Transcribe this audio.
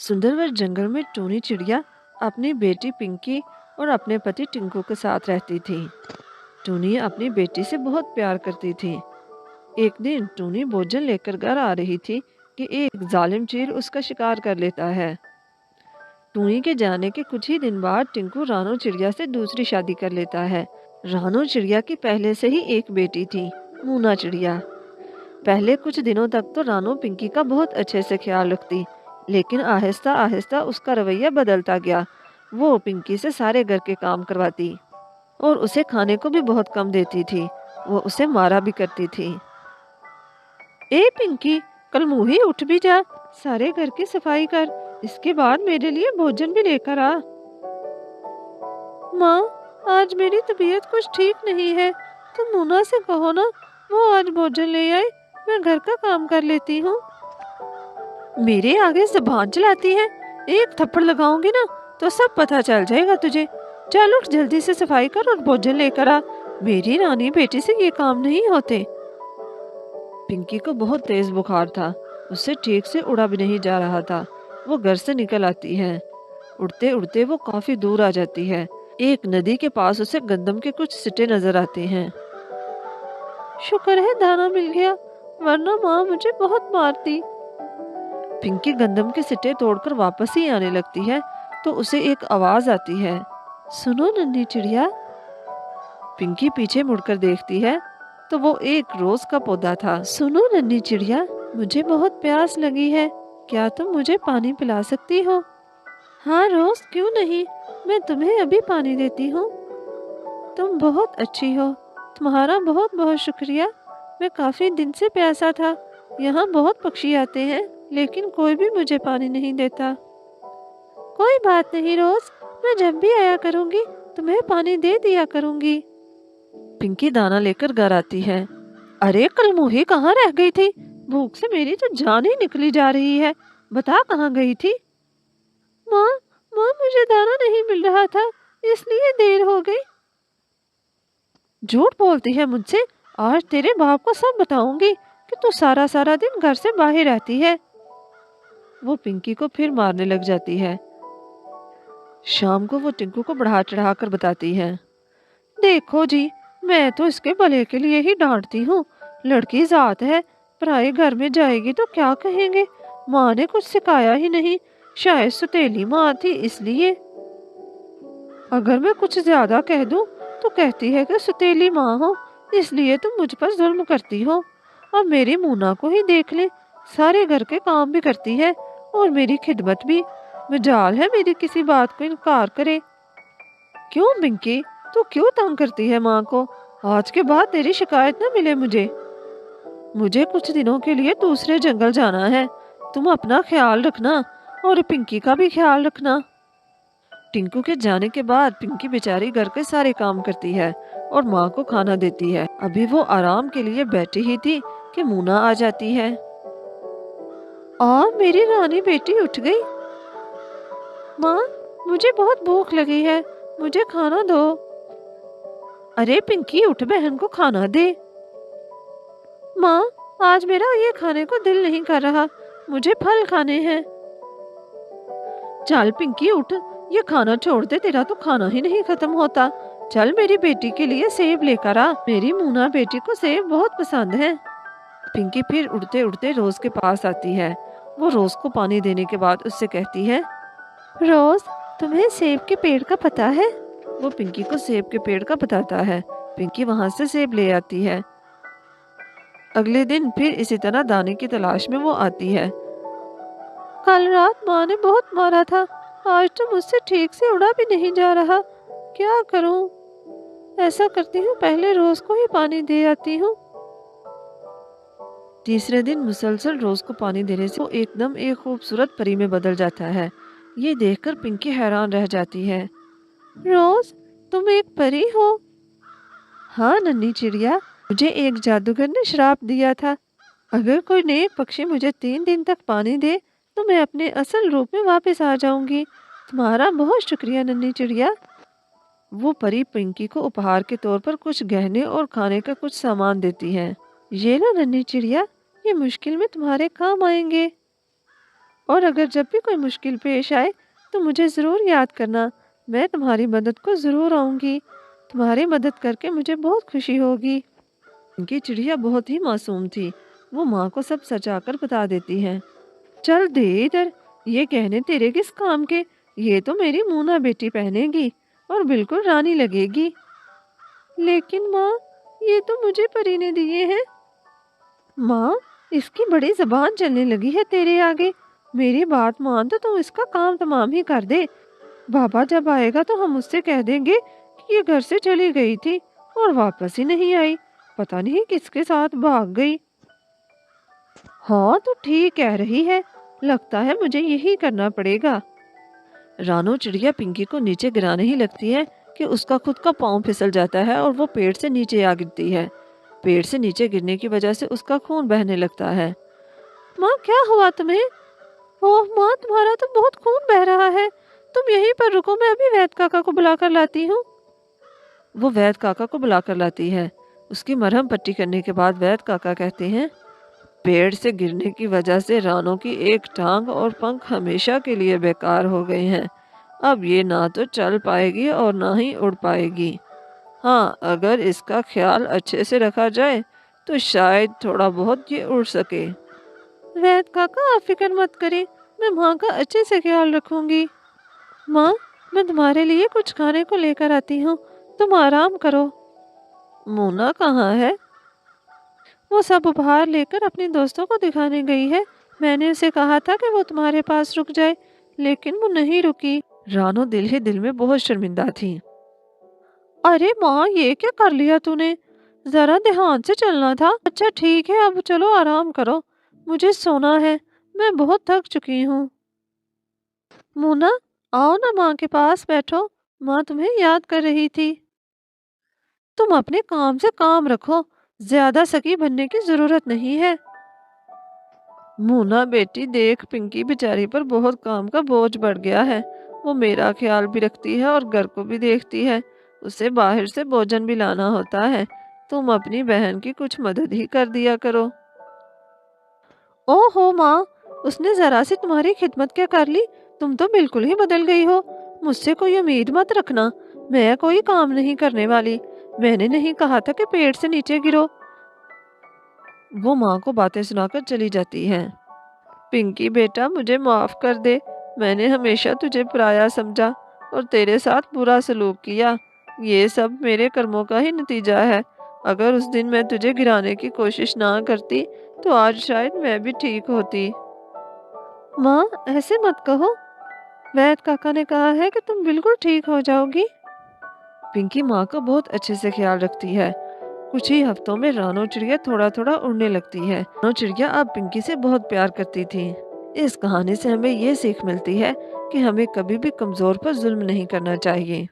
सुंदरवर जंगल में टूनी चिड़िया अपनी बेटी पिंकी और अपने पति टिंकू के साथ रहती थी। टूनी अपनी बेटी से बहुत प्यार करती थी। एक दिन टूनी भोजन लेकर घर आ रही थी कि एक जालिम चील उसका शिकार कर लेता है। टूनी के जाने के कुछ ही दिन बाद टिंकू रानो चिड़िया से दूसरी शादी कर लेता है। रानो चिड़िया की पहले से ही एक बेटी थी, मूना चिड़िया। पहले कुछ दिनों तक तो रानो पिंकी का बहुत अच्छे से ख्याल रखती, लेकिन आहिस्ता आहिस्ता उसका रवैया बदलता गया। वो पिंकी से सारे घर के काम करवाती और उसे खाने को भी बहुत कम देती थी। वो उसे मारा भी करती थी। ए पिंकी, कल मुँह ही उठ भी जा, सारे घर की सफाई कर, इसके बाद मेरे लिए भोजन भी लेकर आ। माँ, आज मेरी तबीयत कुछ ठीक नहीं है, तुम मुन्ना से कहो ना, वो आज भोजन ले आए, मैं घर का काम कर लेती हूँ। मेरे आगे ज़बान चलाती है, एक थप्पड़ लगाऊंगी ना तो सब पता चल जाएगा तुझे। चल उठ, जल्दी से सफाई कर और भोजन लेकर आ, मेरी रानी बेटी से ये काम नहीं होते। पिंकी को बहुत तेज बुखार था, उससे ठीक से उड़ा भी नहीं जा रहा था। वो घर से निकल आती है। उड़ते उड़ते वो काफी दूर आ जाती है। एक नदी के पास उसे गंदम के कुछ सिट्टे नजर आते हैं। शुक्र है दाना मिल गया, वरना माँ मुझे बहुत मारती। पिंकी गंदम के सिट्टे तोड़कर वापस ही आने लगती है तो उसे एक आवाज आती है, सुनो नन्ही चिड़िया। पिंकी पीछे मुड़कर देखती है तो वो एक रोज का पौधा था। सुनो नन्ही चिड़िया, मुझे बहुत प्यास लगी है, क्या तुम मुझे पानी पिला सकती हो? हाँ रोज, क्यों नहीं, मैं तुम्हें अभी पानी देती हूँ। तुम बहुत अच्छी हो, तुम्हारा बहुत बहुत शुक्रिया। मैं काफी दिन से प्यासा था, यहाँ बहुत पक्षी आते हैं लेकिन कोई भी मुझे पानी नहीं देता। कोई बात नहीं रोज, मैं जब भी आया करूंगी तुम्हें पानी दे दिया करूंगी। पिंकी दाना लेकर घर आती है। अरे कल मुही कहाँ रह गई थी? भूख से मेरी तो जान ही निकली जा रही है, बता कहाँ गई थी? माँ, मुझे दाना नहीं मिल रहा था, इसलिए देर हो गई। झूठ बोलती है मुझसे, आज तेरे बाप को सब बताऊंगी कि तू सारा सारा दिन घर से बाहर रहती है। वो पिंकी को फिर मारने लग जाती है। शाम को वो टिंकू को बढ़ा चढ़ा कर बताती है, देखो जी, मैं तो इसके भले के लिए ही डांटती हूँ। लड़की जात है, पराए घर में जाएगी तो क्या कहेंगे, माँ ने कुछ सिखाया ही नहीं, शायद सुतेली माँ थी इसलिए। अगर मैं कुछ ज्यादा कह दूं तो कहती है कि सुतेली माँ हो इसलिए तुम मुझ पर जुल्म करती हो। अब मेरी मूना को ही देख ले, सारे घर के काम भी करती है और मेरी खिदमत भी। मजाल है मेरी किसी बात को इनकार करे। क्यों पिंकी, तू क्यों तंग करती है माँ को? आज के बाद तेरी शिकायत न मिले मुझे। मुझे कुछ दिनों के लिए दूसरे जंगल जाना है, तुम अपना ख्याल रखना और पिंकी का भी ख्याल रखना। टिंकू के जाने के बाद पिंकी बेचारी घर के सारे काम करती है और माँ को खाना देती है। अभी वो आराम के लिए बैठी ही थी कि मूना आ जाती है। मेरी रानी बेटी उठ गई। माँ, मुझे बहुत भूख लगी है, मुझे खाना दो। अरे पिंकी उठ, बहन को खाना दे। माँ, आज मेरा ये खाने को दिल नहीं कर रहा, मुझे फल खाने हैं। चल पिंकी उठ, ये खाना छोड़ दे, तेरा तो खाना ही नहीं खत्म होता। चल मेरी बेटी के लिए सेब लेकर आ, मेरी मूना बेटी को सेब बहुत पसंद है। पिंकी फिर उड़ते उड़ते रोज के पास आती है। वो रोज को पानी देने के बाद उससे कहती है, रोज, तुम्हें सेब के पेड़ का पता है? वो पिंकी को सेब के पेड़ का बताता है। पिंकी वहां से सेब ले आती है। अगले दिन फिर इसी तरह दाने की तलाश में वो आती है। कल रात माँ ने बहुत मारा था, आज तो मुझसे ठीक से उड़ा भी नहीं जा रहा, क्या करूं? ऐसा करती हूँ, पहले रोज को ही पानी दे आती हूँ। तीसरे दिन मुसलसल रोज को पानी देने से वो एकदम एक खूबसूरत परी में बदल जाता है। ये देखकर पिंकी हैरान रह जाती है। रोज, तुम एक परी हो? हाँ नन्ही चिड़िया, मुझे एक जादूगर ने श्राप दिया था, अगर कोई नेक पक्षी मुझे 3 दिन तक पानी दे तो मैं अपने असल रूप में वापस आ जाऊंगी। तुम्हारा बहुत शुक्रिया नन्ही चिड़िया। वो परी पिंकी को उपहार के तौर पर कुछ गहने और खाने का कुछ सामान देती है। ये लो नन्ही चिड़िया, ये मुश्किल में तुम्हारे काम आएंगे। اور اگر جب بھی کوئی مشکل پیش آئے تو مجھے ضرور یاد کرنا، میں تمہاری مدد کو ضرور آؤں گی، تمہاری مدد کر کے مجھے بہت خوشی ہوگی۔ ان کی چڑیا بہت ہی معصوم تھی، وہ ماں کو سب سچ آ کر بتا دیتی ہے۔ چل دے ادھر، یہ گہنے تیرے کس کام کے؟ یہ تو میری مونا بیٹی پہنے گی اور بالکل رانی لگے گی۔ لیکن ماں، یہ تو مجھے پری نے دیے ہیں۔ ماں، اس کی بڑی زبان چلنے لگی ہے تیرے آگے، میری بات مان تو تم اس کا کام تمام ہی کر دے۔ بابا جب آئے گا تو ہم اس سے کہہ دیں گے کہ یہ گھر سے چلی گئی تھی اور واپس ہی نہیں آئی، پتہ نہیں کس کے ساتھ بھاگ گئی۔ ہاں تو ٹھیک کہہ رہی ہے، لگتا ہے مجھے یہی کرنا پڑے گا۔ رانو چڑیا پنکی کو نیچے گرانے ہی لگتی ہے کہ اس کا خود کا پاؤں پھسل جاتا ہے اور وہ پیڑ سے نیچے آ گرتی ہے۔ پیڑ سے نیچے گرنے کی وجہ سے اس کا خون بہنے لگتا ہے۔ ماں، کیا ہوا تمہیں؟ اوہ ماں، تمہارا تو بہت خون بہ رہا ہے، تم یہیں پر رکو، میں ابھی وید کاکا کو بلا کر لاتی ہوں۔ وہ وید کاکا کو بلا کر لاتی ہے۔ اس کی مرہم پٹی کرنے کے بعد وید کاکا کہتے ہیں، پیڑ سے گرنے کی وجہ سے رانو کی ایک ٹانگ اور پنکھ ہمیشہ کے لیے بیکار ہو گئے ہیں۔ اب یہ نہ تو چل پائے گی اور نہ ہی اڑ پائے گی۔ ہاں، اگر اس کا خیال اچھے سے رکھا جائے تو شاید تھوڑا بہت یہ اڑ سکے۔ وید کاکا، آپ فکر مت کریں، میں ماں کا اچھے سے خیال رکھوں گی۔ ماں، میں تمہارے لیے کچھ کھانے کو لے کر آتی ہوں، تم آرام کرو۔ مونا کہاں ہے؟ وہ سب اپہار لے کر اپنے دوستوں کو دکھانے گئی ہے، میں نے اسے کہا تھا کہ وہ تمہارے پاس رک جائے لیکن وہ نہیں رکی۔ رانو دل ہی دل میں بہت شرمندہ تھی۔ ارے ماں، یہ کیا کر لیا تو نے؟ ذرا دھیان سے چلنا تھا۔ اچھا ٹھیک ہے، اب چلو آرام کرو، مجھے سونا ہے، میں بہت تھک چکی ہوں۔ مونا، آؤ نا ماں کے پاس بیٹھو، ماں تمہیں یاد کر رہی تھی۔ تم اپنے کام سے کام رکھو، زیادہ سکی بننے کی ضرورت نہیں ہے۔ مونا بیٹی دیکھ، پنکی بیچاری پر بہت کام کا بوجھ بڑھ گیا ہے، وہ میرا خیال بھی رکھتی ہے اور گھر کو بھی دیکھتی ہے، اسے باہر سے بھوجن بھی لانا ہوتا ہے، تم اپنی بہن کی کچھ مدد ہی کر دیا کرو۔ او ہو ماں، اس نے ذرا سی تمہاری خدمت کیا کر لی؟ تم تو بالکل ہی بدل گئی ہو، مجھ سے کوئی امید مت رکھنا، میں کوئی کام نہیں کرنے والی، میں نے نہیں کہا تھا کہ پیڑ سے نیچے گرو۔ وہ ماں کو باتیں سنا کر چلی جاتی ہے۔ پنکی بیٹا، مجھے معاف کر دے، میں نے ہمیشہ تجھے پرایا سمجھا اور تیرے ساتھ برا سلوک کیا، یہ سب میرے کرموں کا ہی نتیجہ ہے، اگر اس دن میں تجھے گرانے کی کوشش نہ کرتی تو آج شاید میں بھی ٹھیک ہوتی۔ ماں، ایسے مت کہو، وید کاکا نے کہا ہے کہ تم بالکل ٹھیک ہو جاؤ گی۔ پنکی ماں کا بہت اچھے سے خیال رکھتی ہے۔ کچھ ہی ہفتوں میں رانو چڑیا تھوڑا تھوڑا اڑنے لگتی ہے۔ رانو چڑیا اب پنکی سے بہت پیار کرتی تھی۔ اس کہانی سے ہمیں یہ سیکھ ملتی ہے کہ ہمیں کبھی بھی کمزور پر ظلم نہیں کرنا چاہیے۔